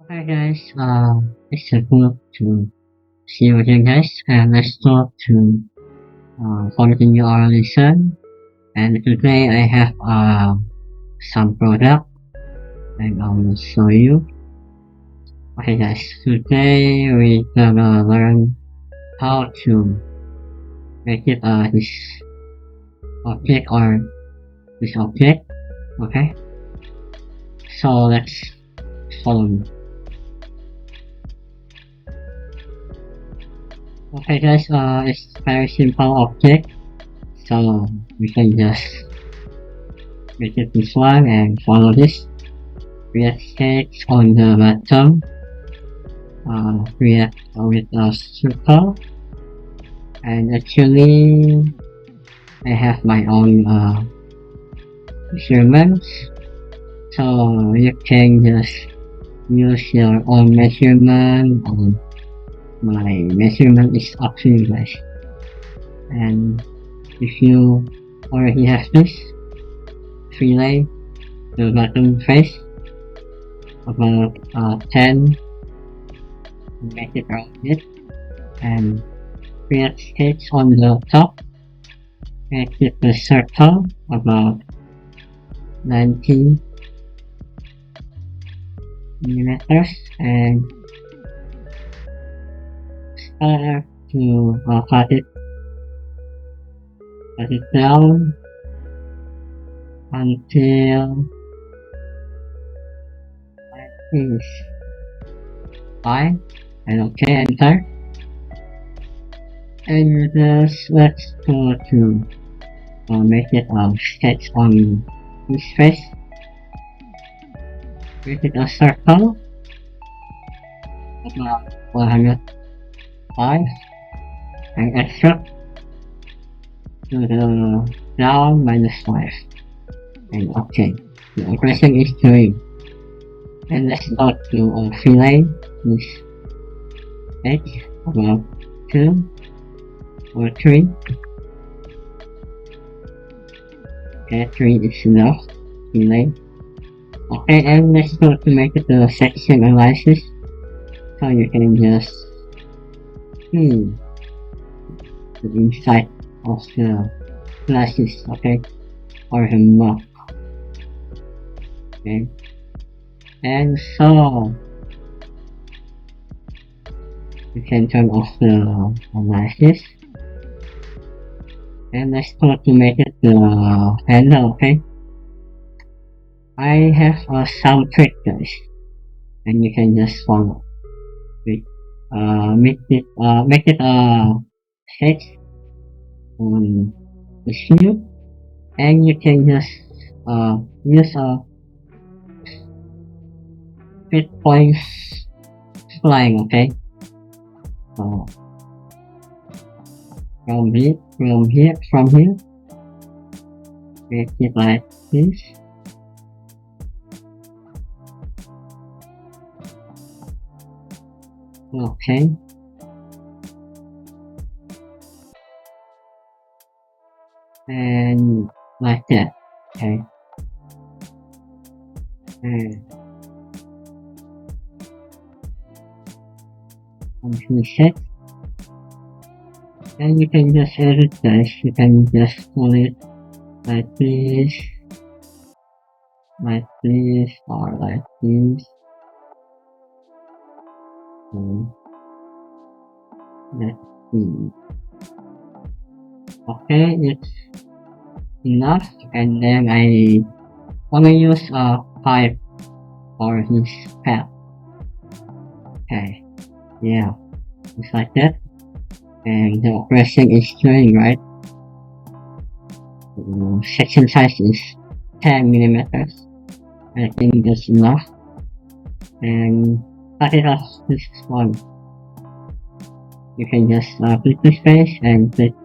Hi guys, it's a good to see you again guys, and let's talk to continue our lesson. And today I have some product and I will show you. Okay guys, today we gonna learn how to make it this object or this object. Okay, so let's follow me. Okay guys, it's very simple object, so we can just make it this one and follow this. Create text on the bottom, create with a circle, and actually I have my own measurements, so you can just use your own measurement. My measurement is up to you guys, and if you already have this, relay the bottom face about 10, make it around it, and create sketch on the top, make it a circle about 90 millimeters, and start to cut it down until is fine, and okay, enter. And just let's go to make it a sketch on this face. Make it a circle about 105 and extract to the down -5 and okay, the operation is doing. And let's go to fillet this edge about 2 or 3. Okay, 3 is enough. Fillet. Okay, and let's go to make it a section analysis, so you can just see the inside of the glasses, okay, or the mug. Okay, and so you can turn off the analysis, and let's go to make it the handle. Okay, I have some trick guys, and you can just follow. Okay. Make it sketch on the shoe, and you can just use a fit points flying. Okay, so from here, make it like this. Okay, and like that. Okay, and finish, and you can just edit this. You can just pull it like this, or like this. Let's see. Okay, it's enough, and then I wanna use a pipe for his path. Okay, yeah, just like that, and the operation is doing right. Section size is 10 millimeters. I think that's enough, and cut it off this one. You can just click the space and click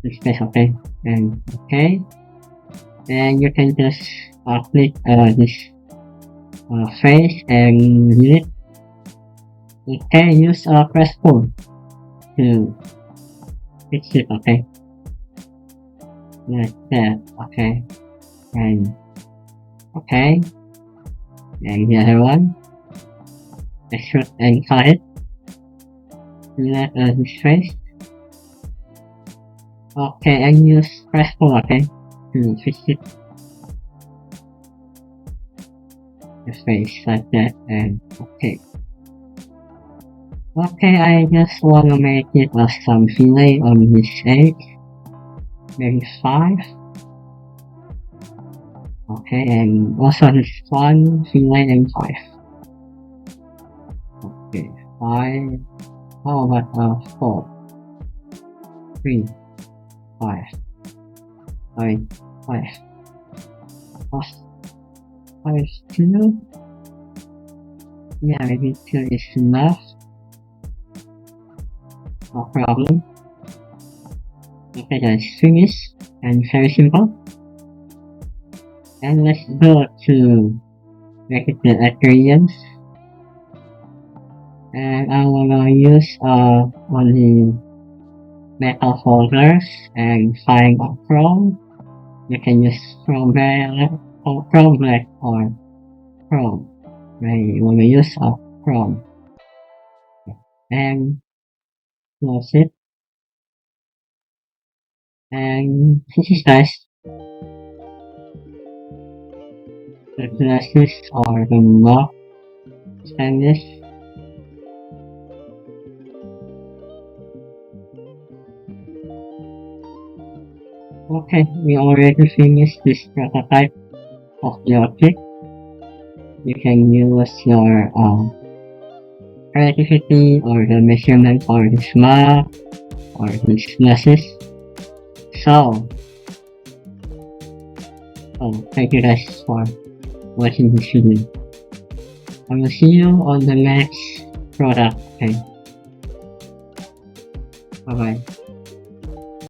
the space, okay, and okay, and you can just click this face and use it. You can use a press pull to fix it, okay, like that, okay, and okay, And the other one, extrude inside it, select this face. Okay, and use press 4, okay, to fix it. The face like that, and okay. Okay, I just wanna make it some fillet on this edge, maybe 5. Okay, and also this one fillet and 5. Okay, 5. How about 4, 3, 5, 5, 5, 5, 2. Yeah, maybe 2 is enough. No problem. Okay, that's finished and very simple. And let's go to make it the ingredients. And I wanna use only metal folders and find a chrome. You can use chrome black or chrome black or chrome. Right, you wanna use chrome. And close it. And this is nice. The glasses or the mug stainless. Okay, we already finished this prototype of the object. You can use your creativity or the measurement for this map or these glasses. So, thank you guys for watching this video. I will see you on the next product. Okay. Bye bye.